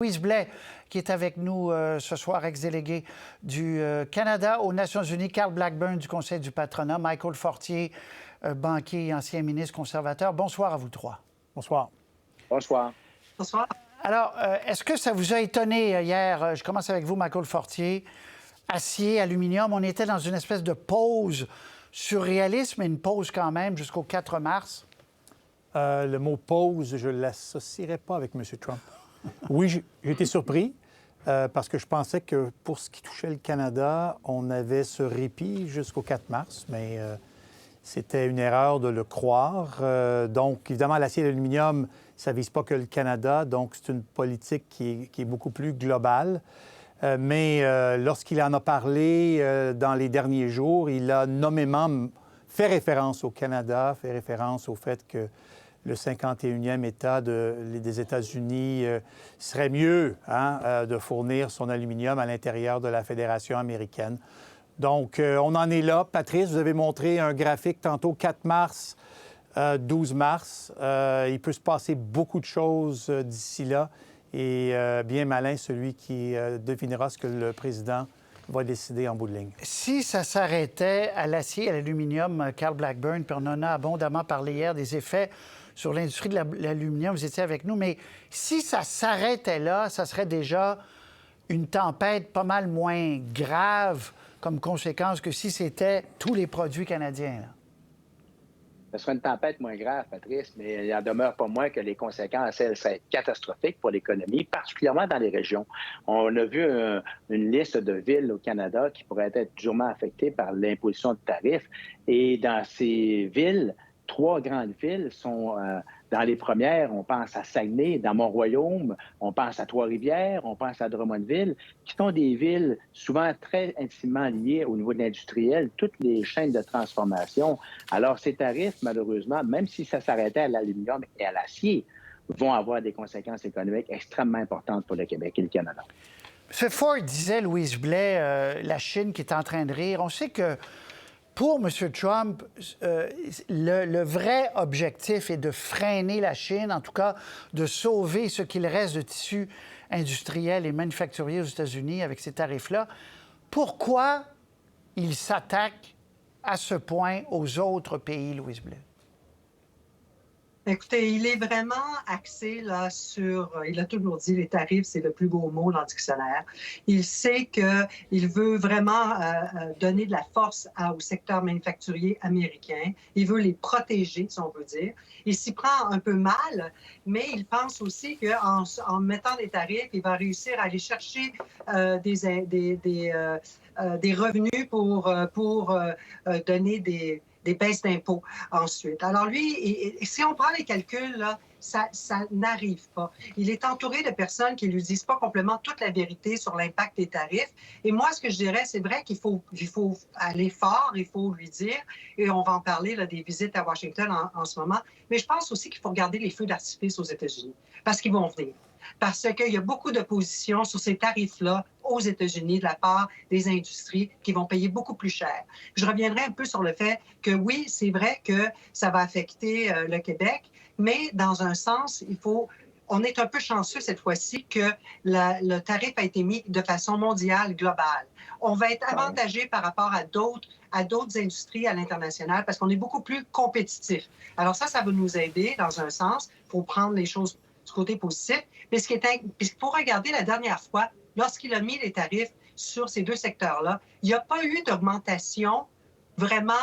Louise Blais, qui est avec nous ce soir, ex-délégué du Canada aux Nations unies, Carl Blackburn du Conseil du patronat, Michael Fortier, banquier et ancien ministre conservateur. Bonsoir à vous trois. Bonsoir. Bonsoir. Bonsoir. Alors, est-ce que ça vous a étonné hier? Je commence avec vous, Michael Fortier. Acier, aluminium, on était dans une espèce de pause surréaliste, mais une pause quand même jusqu'au 4 mars. Le mot pause, je ne l'associerais pas avec M. Trump. Oui, j'ai été surpris parce que je pensais que pour ce qui touchait le Canada, on avait ce répit jusqu'au 4 mars, mais c'était une erreur de le croire. Donc, évidemment, l'acier et l'aluminium, ça ne vise pas que le Canada, donc c'est une politique qui est beaucoup plus globale. Mais lorsqu'il en a parlé dans les derniers jours, il a nommément fait référence au Canada, fait référence au fait que le 51e État des États-Unis serait mieux de fournir son aluminium à l'intérieur de la Fédération américaine. Donc, on en est là. Patrice, vous avez montré un graphique tantôt, 4 mars, 12 mars. Il peut se passer beaucoup de choses d'ici là. Et bien malin celui qui devinera ce que le président va décider en bout de ligne. Si ça s'arrêtait à l'acier et à l'aluminium, Carl Blackburn, puis on en a abondamment parlé hier, des effets sur l'industrie de l'aluminium, vous étiez avec nous, mais si ça s'arrêtait là, ça serait déjà une tempête pas mal moins grave comme conséquence que si c'était tous les produits canadiens, là. Ce serait une tempête moins grave, Patrice, mais il en demeure pas moins que les conséquences, elles, seraient catastrophiques pour l'économie, particulièrement dans les régions. On a vu une liste de villes au Canada qui pourraient être durement affectées par l'imposition de tarifs. Et dans ces villes, 3 grandes villes sont dans les premières. On pense à Saguenay, dans Mont-Royaume, on pense à Trois-Rivières, on pense à Drummondville, qui sont des villes souvent très intimement liées au niveau de l'industriel, toutes les chaînes de transformation. Alors, ces tarifs, malheureusement, même si ça s'arrêtait à l'aluminium et à l'acier, vont avoir des conséquences économiques extrêmement importantes pour le Québec et le Canada. M. Ford disait, Louise Blais, la Chine qui est en train de rire. On sait que pour M. Trump, le vrai objectif est de freiner la Chine, en tout cas de sauver ce qu'il reste de tissu industriel et manufacturier aux États-Unis avec ces tarifs-là. Pourquoi il s'attaque à ce point aux autres pays, Louise Blais? Écoutez, il est vraiment axé là sur, il a toujours dit, les tarifs, c'est le plus beau mot dans le dictionnaire. Il sait qu'il veut vraiment donner de la force au secteur manufacturier américain. Il veut les protéger, si on veut dire. Il s'y prend un peu mal, mais il pense aussi qu'en mettant des tarifs, il va réussir à aller chercher des revenus pour donner des baisses d'impôts ensuite. Alors lui, si on prend les calculs, là, ça n'arrive pas. Il est entouré de personnes qui ne lui disent pas complètement toute la vérité sur l'impact des tarifs. Et moi, ce que je dirais, c'est vrai qu'il faut aller fort, il faut lui dire, et on va en parler là, des visites à Washington en ce moment, mais je pense aussi qu'il faut regarder les feux d'artifice aux États-Unis, parce qu'ils vont venir. Parce qu'il y a beaucoup d'opposition sur ces tarifs-là aux États-Unis de la part des industries qui vont payer beaucoup plus cher. Je reviendrai un peu sur le fait que oui, c'est vrai que ça va affecter le Québec, mais dans un sens, on est un peu chanceux cette fois-ci que le tarif a été mis de façon mondiale, globale. On va être avantagé par rapport à d'autres industries à l'international parce qu'on est beaucoup plus compétitif. Alors ça va nous aider dans un sens. Il faut prendre les choses du côté positif. Mais pour regarder la dernière fois, lorsqu'il a mis les tarifs sur ces 2 secteurs-là, il n'y a pas eu d'augmentation vraiment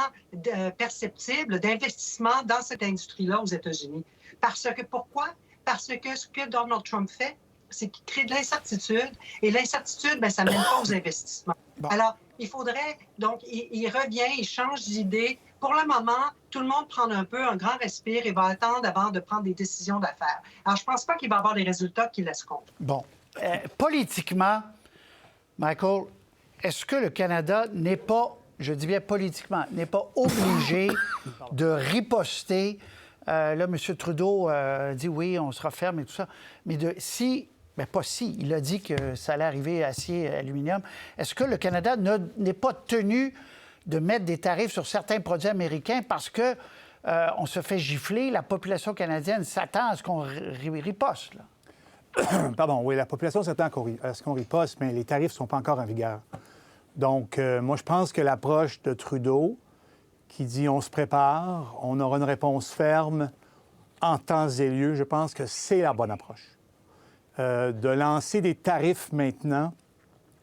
perceptible d'investissement dans cette industrie-là aux États-Unis. Pourquoi? Parce que ce que Donald Trump fait, c'est qu'il crée de l'incertitude. Et l'incertitude, ça ne mène pas aux investissements. Bon. Alors, il faudrait, donc, il revient, il change d'idée. Pour le moment, tout le monde prend un grand respire et va attendre avant de prendre des décisions d'affaires. Alors, je ne pense pas qu'il va avoir des résultats qui laissent compte. Bon. Politiquement, Michael, est-ce que le Canada n'est pas, je dis bien politiquement, n'est pas obligé de riposter? Là, M. Trudeau dit oui, on sera ferme et tout ça. Mais il a dit que ça allait arriver acier, aluminium. Est-ce que le Canada n'est pas tenu de mettre des tarifs sur certains produits américains parce que on se fait gifler, la population canadienne s'attend à ce qu'on riposte, là? Pardon, oui, la population s'attend à ce qu'on riposte, mais les tarifs ne sont pas encore en vigueur. Donc, moi, je pense que l'approche de Trudeau, qui dit on se prépare, on aura une réponse ferme en temps et lieu, je pense que c'est la bonne approche. De lancer des tarifs maintenant,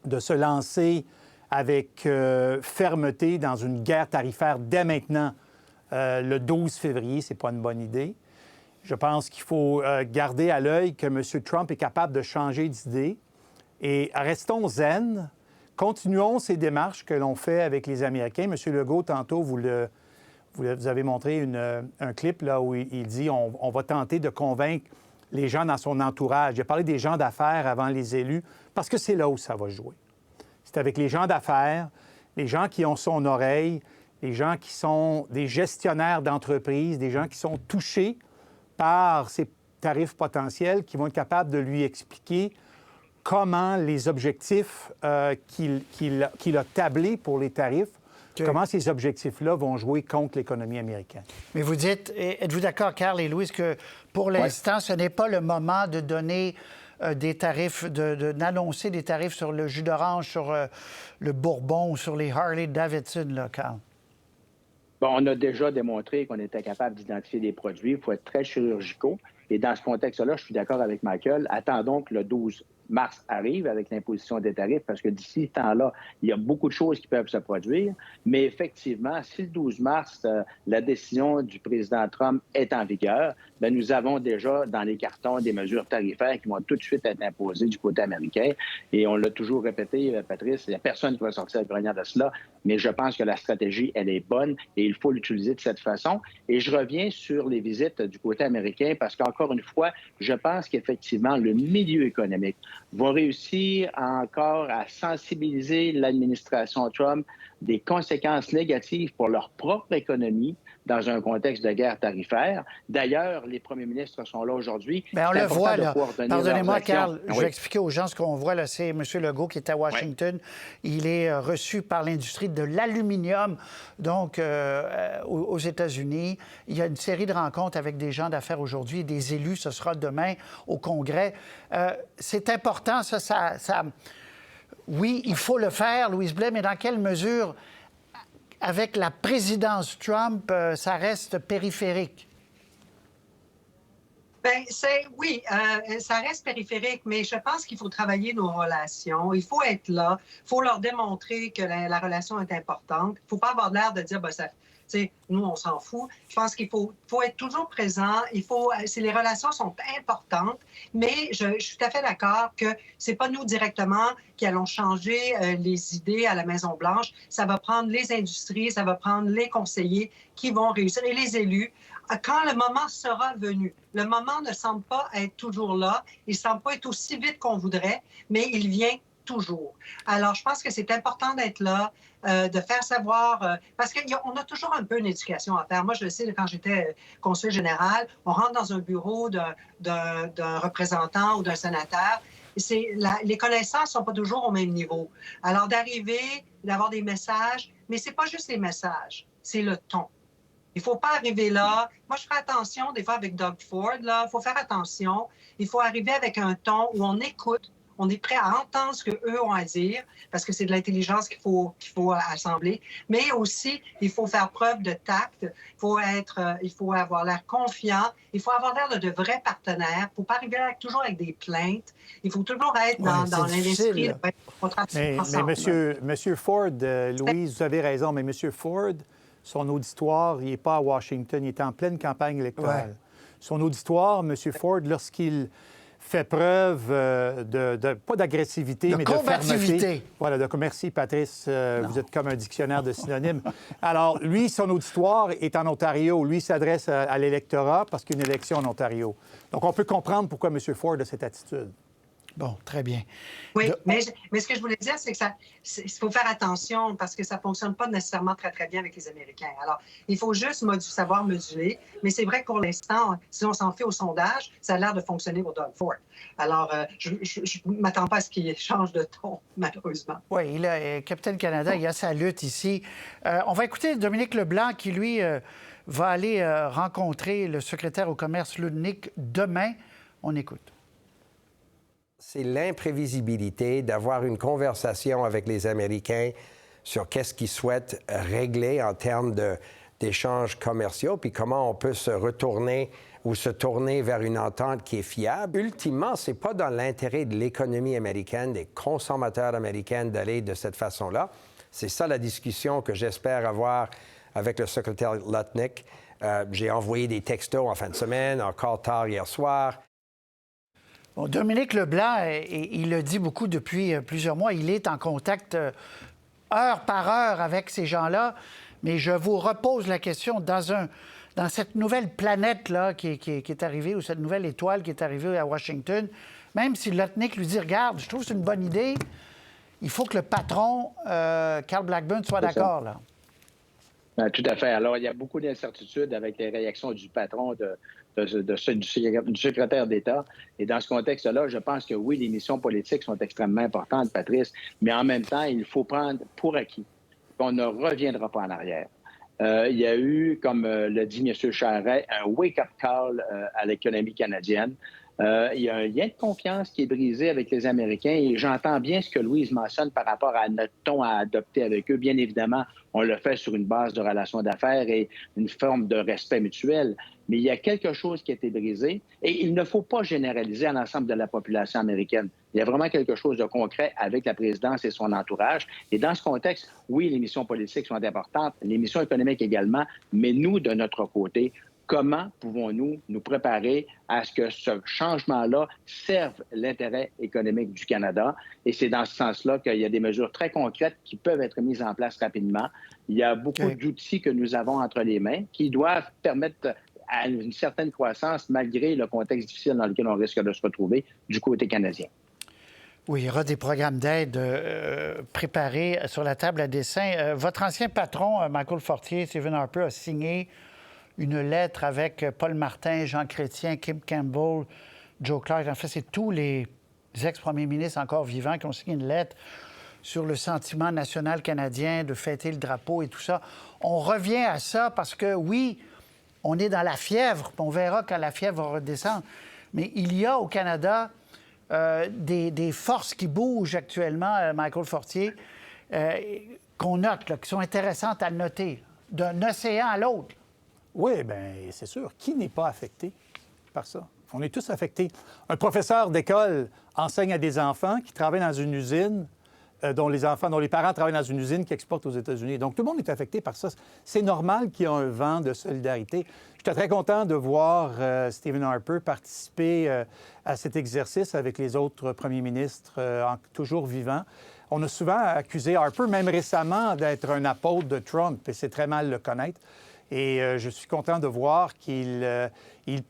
de se lancer avec fermeté dans une guerre tarifaire dès maintenant, le 12 février, c'est pas une bonne idée. Je pense qu'il faut garder à l'œil que M. Trump est capable de changer d'idée. Et restons zen, continuons ces démarches que l'on fait avec les Américains. M. Legault, tantôt, vous avez montré un clip là, où il dit on va tenter de convaincre les gens dans son entourage. Il a parlé des gens d'affaires avant les élus, parce que c'est là où ça va jouer. C'est avec les gens d'affaires, les gens qui ont son oreille, les gens qui sont des gestionnaires d'entreprise, des gens qui sont touchés par ces tarifs potentiels, qui vont être capables de lui expliquer comment les objectifs qu'il a tablés pour les tarifs, comment ces objectifs-là vont jouer contre l'économie américaine. Mais vous dites, êtes-vous d'accord, Carl et Louise, que pour l'instant, ce n'est pas le moment de donner des tarifs, d'annoncer des tarifs sur le jus d'orange, sur le Bourbon ou sur les Harley-Davidson, là, Carl? Bon, on a déjà démontré qu'on était capable d'identifier des produits. Il faut être très chirurgicaux. Et dans ce contexte-là, je suis d'accord avec Michael. Attendons que le 12 mars arrive avec l'imposition des tarifs, parce que d'ici ce temps-là, il y a beaucoup de choses qui peuvent se produire. Mais effectivement, si le 12 mars, la décision du président Trump est en vigueur, bien, nous avons déjà dans les cartons des mesures tarifaires qui vont tout de suite être imposées du côté américain. Et on l'a toujours répété, Patrice, il n'y a personne qui va sortir gagnant de cela. Mais je pense que la stratégie, elle est bonne et il faut l'utiliser de cette façon. Et je reviens sur les visites du côté américain parce qu'encore une fois, je pense qu'effectivement, le milieu économique va réussir encore à sensibiliser l'administration Trump des conséquences négatives pour leur propre économie dans un contexte de guerre tarifaire. D'ailleurs, les premiers ministres sont là aujourd'hui. Bien, on le voit, là. Pardonnez-moi, Carl, oui. Je vais expliquer aux gens ce qu'on voit, là. C'est M. Legault qui est à Washington. Oui. Il est reçu par l'industrie de l'aluminium, donc aux États-Unis. Il y a une série de rencontres avec des gens d'affaires aujourd'hui, des élus. Ce sera demain au Congrès. C'est important, ça... Oui, il faut le faire, Louise Blais, mais dans quelle mesure, avec la présidence Trump, ça reste périphérique? Bien, oui, ça reste périphérique, mais je pense qu'il faut travailler nos relations. Il faut être là. Il faut leur démontrer que la relation est importante. Il ne faut pas avoir l'air de dire, nous, on s'en fout. Je pense qu'il faut être toujours présent. Les relations sont importantes, mais je suis tout à fait d'accord que c'est pas nous directement qui allons changer les idées à la Maison-Blanche. Ça va prendre les industries, ça va prendre les conseillers qui vont réussir et les élus. Quand le moment sera venu, le moment ne semble pas être toujours là, il ne semble pas être aussi vite qu'on voudrait, mais il vient toujours. Alors, je pense que c'est important d'être là, de faire savoir, parce qu'on a toujours un peu une éducation à faire. Moi, je le sais, quand j'étais consul général, on rentre dans un bureau d'un représentant ou d'un sénateur, les connaissances ne sont pas toujours au même niveau. Alors, d'arriver, d'avoir des messages, mais ce n'est pas juste les messages, c'est le ton. Il ne faut pas arriver là. Moi, je ferai attention, des fois, avec Doug Ford, là, il faut faire attention. Il faut arriver avec un ton où on écoute, on est prêt à entendre ce qu'eux ont à dire, parce que c'est de l'intelligence qu'il faut assembler. Mais aussi, il faut faire preuve de tact. Il faut avoir l'air confiant. Il faut avoir l'air de vrais partenaires. Il ne faut pas arriver toujours avec des plaintes. Il faut toujours être dans l'industrie. Mais Monsieur Ford, Louise, vous avez raison, mais Monsieur Ford, son auditoire, il n'est pas à Washington, il est en pleine campagne électorale. Ouais. Son auditoire, M. Ford, lorsqu'il fait preuve pas d'agressivité, mais de fermeté. Voilà, merci, Patrice. Vous êtes comme un dictionnaire de synonymes. Alors, lui, son auditoire est en Ontario. Lui s'adresse à l'électorat parce qu'il y a une élection en Ontario. Donc, on peut comprendre pourquoi M. Ford a cette attitude. Bon, très bien. Oui, mais ce que je voulais dire, c'est qu'il faut faire attention parce que ça ne fonctionne pas nécessairement très, très bien avec les Américains. Alors, il faut juste savoir mesurer. Mais c'est vrai que pour l'instant, si on s'en fait au sondage, ça a l'air de fonctionner pour Doug Ford. Alors, je ne m'attends pas à ce qu'il change de ton, malheureusement. Oui, il a Capitaine Canada, il y a sa lutte ici. On va écouter Dominique Leblanc qui, lui, va aller rencontrer le secrétaire au commerce Ludnick demain. On écoute. C'est l'imprévisibilité d'avoir une conversation avec les Américains sur qu'est-ce qu'ils souhaitent régler en termes d'échanges commerciaux, puis comment on peut se retourner ou se tourner vers une entente qui est fiable. Ultimement, ce n'est pas dans l'intérêt de l'économie américaine, des consommateurs américains d'aller de cette façon-là. C'est ça la discussion que j'espère avoir avec le secrétaire Lutnick. J'ai envoyé des textos en fin de semaine, encore tard hier soir. Bon, Dominique Leblanc, il le dit beaucoup depuis plusieurs mois, il est en contact heure par heure avec ces gens-là, mais je vous repose la question, dans cette nouvelle planète-là qui est arrivée, ou cette nouvelle étoile qui est arrivée à Washington, même si Lutnick lui dit, regarde, je trouve que c'est une bonne idée, il faut que le patron, Carl Blackburn, soit d'accord, là. Tout à fait. Alors, il y a beaucoup d'incertitudes avec les réactions du patron du secrétaire d'État. Et dans ce contexte-là, je pense que oui, les missions politiques sont extrêmement importantes, Patrice, mais en même temps, il faut prendre pour acquis qu'on ne reviendra pas en arrière. Il y a eu, comme le dit M. Charest, un wake-up call à l'économie canadienne. Il y a un lien de confiance qui est brisé avec les Américains et j'entends bien ce que Louise mentionne par rapport à notre ton à adopter avec eux. Bien évidemment, on le fait sur une base de relations d'affaires et une forme de respect mutuel. Mais il y a quelque chose qui a été brisé et il ne faut pas généraliser à l'ensemble de la population américaine. Il y a vraiment quelque chose de concret avec la présidence et son entourage. Et dans ce contexte, oui, les missions politiques sont importantes, les missions économiques également, mais nous, de notre côté, comment pouvons-nous nous préparer à ce que ce changement-là serve l'intérêt économique du Canada? Et c'est dans ce sens-là qu'il y a des mesures très concrètes qui peuvent être mises en place rapidement. Il y a beaucoup d'outils que nous avons entre les mains qui doivent permettre à une certaine croissance malgré le contexte difficile dans lequel on risque de se retrouver du côté canadien. Oui, il y aura des programmes d'aide préparés sur la table à dessin. Votre ancien patron, Michael Fortier, Stephen Harper, a signé une lettre avec Paul Martin, Jean Chrétien, Kim Campbell, Joe Clark. En fait, c'est tous les ex-premiers ministres encore vivants qui ont signé une lettre sur le sentiment national canadien de fêter le drapeau et tout ça. On revient à ça parce que, oui, on est dans la fièvre, puis on verra quand la fièvre va redescendre. Mais il y a au Canada des forces qui bougent actuellement, Michael Fortier, qu'on note, là, qui sont intéressantes à noter, d'un océan à l'autre. Oui, bien, c'est sûr. Qui n'est pas affecté par ça? On est tous affectés. Un professeur d'école enseigne à des enfants qui travaillent dans une usine, dont les parents travaillent dans une usine qui exporte aux États-Unis. Donc, tout le monde est affecté par ça. C'est normal qu'il y ait un vent de solidarité. J'étais très content de voir Stephen Harper participer à cet exercice avec les autres premiers ministres toujours vivants. On a souvent accusé Harper, même récemment, d'être un apôtre de Trump, et c'est très mal le connaître. Et je suis content de voir qu'il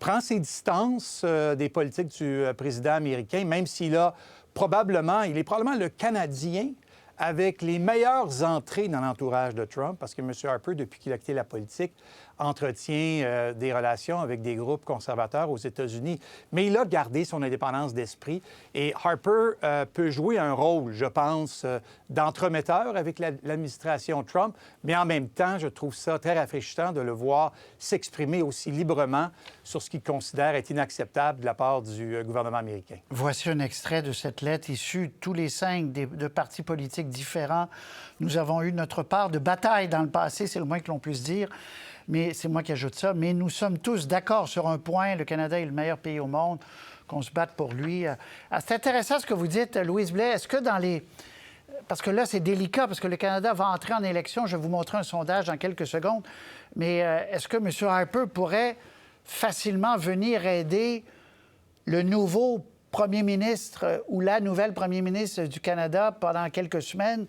prend ses distances des politiques du président américain, même s'il est probablement le Canadien avec les meilleures entrées dans l'entourage de Trump, parce que M. Harper, depuis qu'il a quitté la politique, entretient des relations avec des groupes conservateurs aux États-Unis. Mais il a gardé son indépendance d'esprit. Et Harper peut jouer un rôle, je pense, d'entremetteur avec l'administration Trump. Mais en même temps, je trouve ça très rafraîchissant de le voir s'exprimer aussi librement sur ce qu'il considère être inacceptable de la part du gouvernement américain. Voici un extrait de cette lettre issue tous les 5 de partis politiques différents. Nous avons eu notre part de bataille dans le passé, c'est le moins que l'on puisse dire. Mais c'est moi qui ajoute ça. Mais nous sommes tous d'accord sur un point. Le Canada est le meilleur pays au monde, qu'on se batte pour lui. C'est intéressant ce que vous dites, Louise Blais. Est-ce que dans les... Parce que là, c'est délicat, parce que le Canada va entrer en élection. Je vais vous montrer un sondage dans quelques secondes. Mais est-ce que M. Harper pourrait facilement venir aider le nouveau premier ministre ou la nouvelle premier ministre du Canada pendant quelques semaines,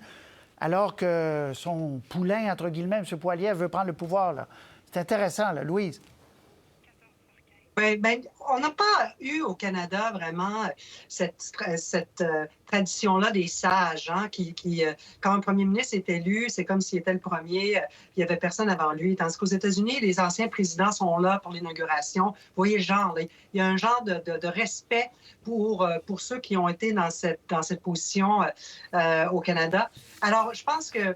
alors que son poulain, entre guillemets, M. Poilievre, veut prendre le pouvoir, là? C'est intéressant, là, Louise. Bien, on n'a pas eu au Canada vraiment cette tradition-là des sages, hein, quand un premier ministre est élu, c'est comme s'il était le premier, il n'y avait personne avant lui. Tandis qu'aux États-Unis, les anciens présidents sont là pour l'inauguration. Vous voyez le genre, là, il y a un genre de respect pour ceux qui ont été dans cette position au Canada. Alors, je pense que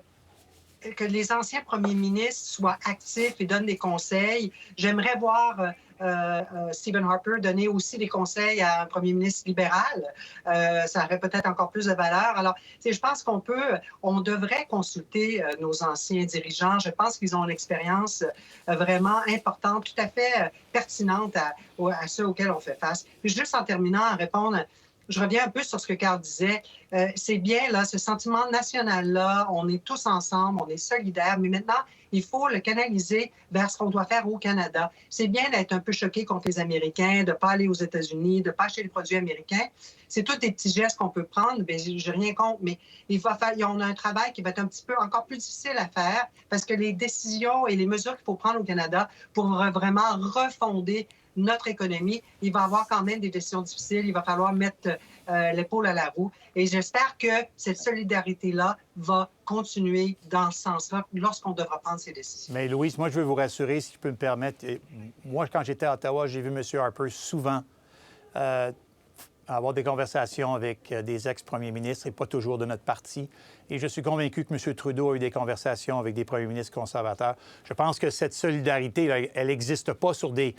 les anciens premiers ministres soient actifs et donnent des conseils. J'aimerais voir Stephen Harper donner aussi des conseils à un premier ministre libéral. Ça aurait peut-être encore plus de valeur. Alors, je pense on devrait consulter nos anciens dirigeants. Je pense qu'ils ont une expérience vraiment importante, tout à fait pertinente à ceux auxquels on fait face. Puis juste en terminant, à répondre, je reviens un peu sur ce que Carl disait. C'est bien, là, ce sentiment national-là, on est tous ensemble, on est solidaires, mais maintenant, il faut le canaliser vers ce qu'on doit faire au Canada. C'est bien d'être un peu choqué contre les Américains, de ne pas aller aux États-Unis, de ne pas acheter les produits américains. C'est tous des petits gestes qu'on peut prendre, mais j'ai rien contre, mais on a un travail qui va être un petit peu encore plus difficile à faire parce que les décisions et les mesures qu'il faut prendre au Canada pour vraiment refonder notre économie, il va y avoir quand même des décisions difficiles. Il va falloir mettre l'épaule à la roue. Et j'espère que cette solidarité-là va continuer dans ce sens-là lorsqu'on devra prendre ces décisions. Mais Louise, moi, je veux vous rassurer, si je peux me permettre. Moi, quand j'étais à Ottawa, j'ai vu M. Harper souvent avoir des conversations avec des ex-premiers ministres et pas toujours de notre parti. Et je suis convaincu que M. Trudeau a eu des conversations avec des premiers ministres conservateurs. Je pense que cette solidarité, là, elle n'existe pas sur des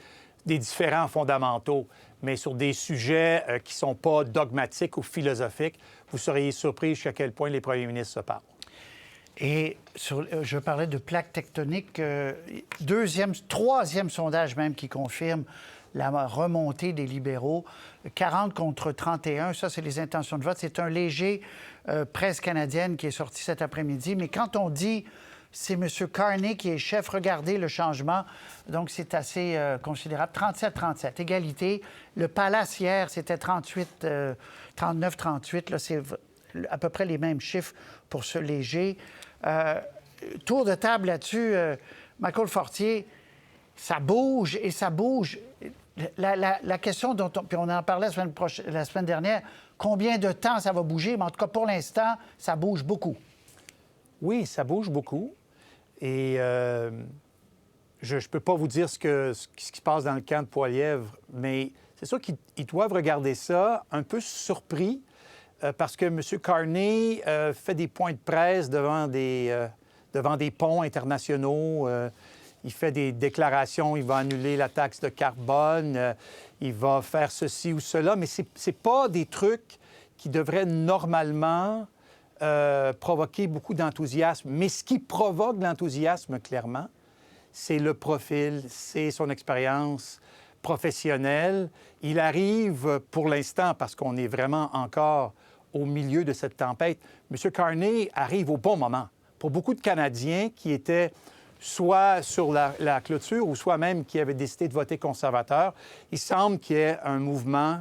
différends fondamentaux, mais sur des sujets qui ne sont pas dogmatiques ou philosophiques. Vous seriez surpris jusqu'à quel point les premiers ministres se parlent. Et je parlais de plaques tectoniques. Troisième sondage même qui confirme la remontée des libéraux. 40 contre 31, ça, c'est les intentions de vote. C'est un léger presse canadienne qui est sorti cet après-midi. Mais quand on dit c'est M. Carney qui est chef, regardez le changement. Donc, c'est assez considérable. 37-37, égalité. Le Palace, hier, c'était 39-38. Là, c'est à peu près les mêmes chiffres pour ce léger. Tour de table là-dessus, Michael Fortier, ça bouge et ça bouge. La question dont puis on en parlait la semaine dernière, combien de temps ça va bouger? Mais en tout cas, pour l'instant, ça bouge beaucoup. Oui, ça bouge beaucoup. Et je ne peux pas vous dire ce qui se passe dans le camp de Poilievre, mais c'est sûr qu'ils doivent regarder ça un peu surpris parce que M. Carney fait des points de presse devant des ponts internationaux. Il fait des déclarations, il va annuler la taxe de carbone, il va faire ceci ou cela, mais ce n'est pas des trucs qui devraient normalement provoquer beaucoup d'enthousiasme. Mais ce qui provoque l'enthousiasme, clairement, c'est le profil, c'est son expérience professionnelle. Il arrive, pour l'instant, parce qu'on est vraiment encore au milieu de cette tempête, M. Carney arrive au bon moment. Pour beaucoup de Canadiens qui étaient soit sur la clôture ou soit même qui avaient décidé de voter conservateur, il semble qu'il y ait un mouvement.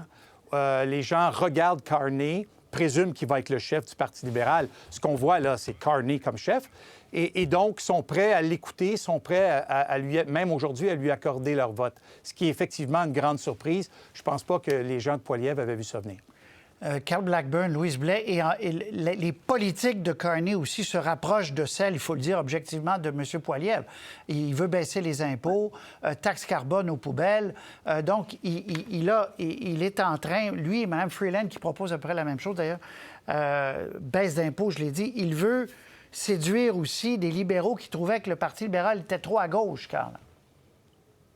Les gens regardent Carney, présument qu'il va être le chef du Parti libéral. Ce qu'on voit là, c'est Carney comme chef. Et donc, sont prêts à l'écouter, sont prêts à lui, même aujourd'hui, à lui accorder leur vote. Ce qui est effectivement une grande surprise. Je ne pense pas que les gens de Poilievre avaient vu ça venir. Carl Blackburn, Louise Blais, et les politiques de Carney aussi se rapprochent de celles, il faut le dire objectivement, de M. Poilievre. Il veut baisser les impôts, taxe carbone aux poubelles. Donc, il est en train, lui et Mme Freeland, qui propose à peu près la même chose d'ailleurs, baisse d'impôts, je l'ai dit, il veut séduire aussi des libéraux qui trouvaient que le Parti libéral était trop à gauche, Carl.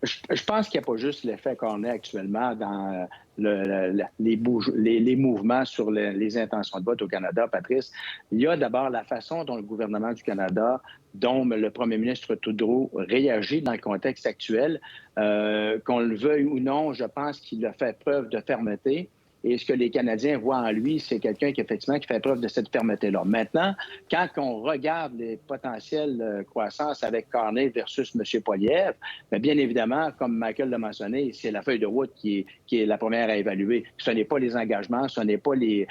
Je pense qu'il n'y a pas juste l'effet qu'on a actuellement dans les mouvements sur les intentions de vote au Canada, Patrice. Il y a d'abord la façon dont le gouvernement du Canada, dont le premier ministre Trudeau réagit dans le contexte actuel. Qu'on le veuille ou non, je pense qu'il a fait preuve de fermeté. Et ce que les Canadiens voient en lui, c'est quelqu'un qui, effectivement, qui fait preuve de cette fermeté-là. Maintenant, quand on regarde les potentielles croissances avec Carney versus M. Poilievre, bien évidemment, comme Michael l'a mentionné, c'est la feuille de route qui est la première à évaluer. Ce n'est pas les engagements, ce n'est pas les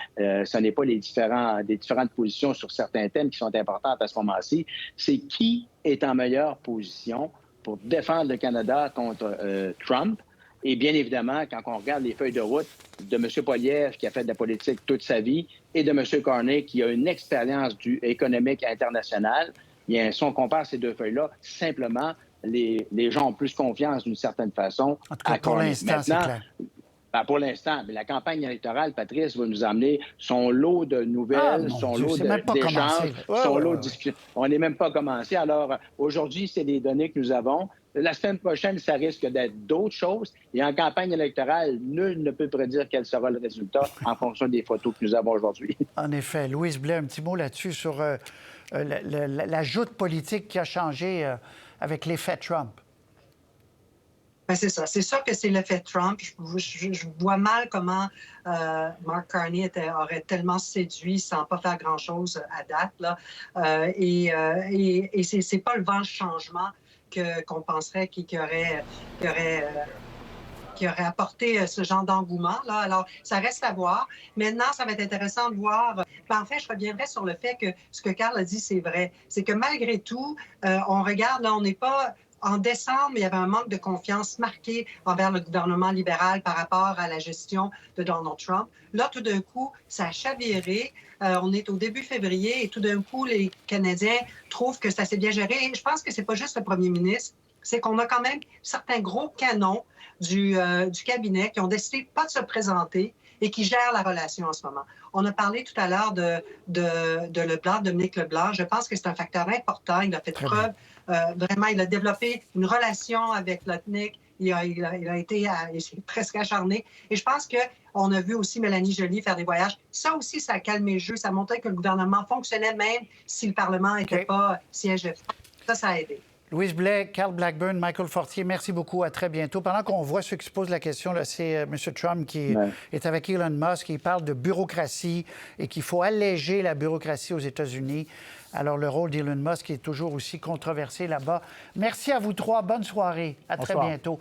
différentes positions sur certains thèmes qui sont importantes à ce moment-ci. C'est qui est en meilleure position pour défendre le Canada contre Trump. Et bien évidemment, quand on regarde les feuilles de route de M. Poilievre, qui a fait de la politique toute sa vie, et de M. Carney, qui a une expérience économique internationale, bien, si on compare ces deux feuilles-là, simplement, les gens ont plus confiance d'une certaine façon. En tout cas, pour l'instant, c'est clair. Ben, pour l'instant, mais la campagne électorale, Patrice, va nous amener son lot de nouvelles, mon son Dieu, lot c'est même pas d'échanges, commencé, là. son Ouais, lot ouais, de discussions. On n'est même pas commencé. Alors, aujourd'hui, c'est les données que nous avons. La semaine prochaine, ça risque d'être d'autres choses. Et en campagne électorale, nul ne peut prédire quel sera le résultat en fonction des photos que nous avons aujourd'hui. En effet. Louise Blais, un petit mot là-dessus sur la joute politique qui a changé avec l'effet Trump. Ben, c'est ça. C'est sûr que c'est l'effet Trump. Je vois mal comment Mark Carney aurait tellement séduit sans pas faire grand-chose à date, là. Et c'est pas le vent de changement qu'on penserait qui aurait apporté ce genre d'engouement, là. Alors, ça reste à voir. Maintenant, ça va être intéressant de voir. Ben, en fait, je reviendrai sur le fait que ce que Carl a dit, c'est vrai. C'est que malgré tout, on regarde, là, on n'est pas... En décembre, il y avait un manque de confiance marqué envers le gouvernement libéral par rapport à la gestion de Donald Trump. Là, tout d'un coup, ça a chaviré. On est au début février et tout d'un coup, les Canadiens trouvent que ça s'est bien géré. Et je pense que c'est pas juste le premier ministre, c'est qu'on a quand même certains gros canons du cabinet qui ont décidé pas de se présenter et qui gèrent la relation en ce moment. On a parlé tout à l'heure de Leblanc, Dominique Leblanc. Je pense que c'est un facteur important. Il a fait preuve. Vraiment, il a développé une relation avec Lutnick. Il s'est presque acharné. Et je pense qu'on a vu aussi Mélanie Joly faire des voyages. Ça aussi, ça a calmé le jeu. Ça montrait que le gouvernement fonctionnait même si le Parlement n'était pas siège. Ça a aidé. Louise Blais, Carl Blackburn, Michael Fortier, merci beaucoup. À très bientôt. Pendant qu'on voit ceux qui se posent la question, là, c'est M. Trump qui est avec Elon Musk. Il parle de bureaucratie et qu'il faut alléger la bureaucratie aux États-Unis. Alors, le rôle d'Elon Musk est toujours aussi controversé là-bas. Merci à vous trois. Bonne soirée. À très bientôt.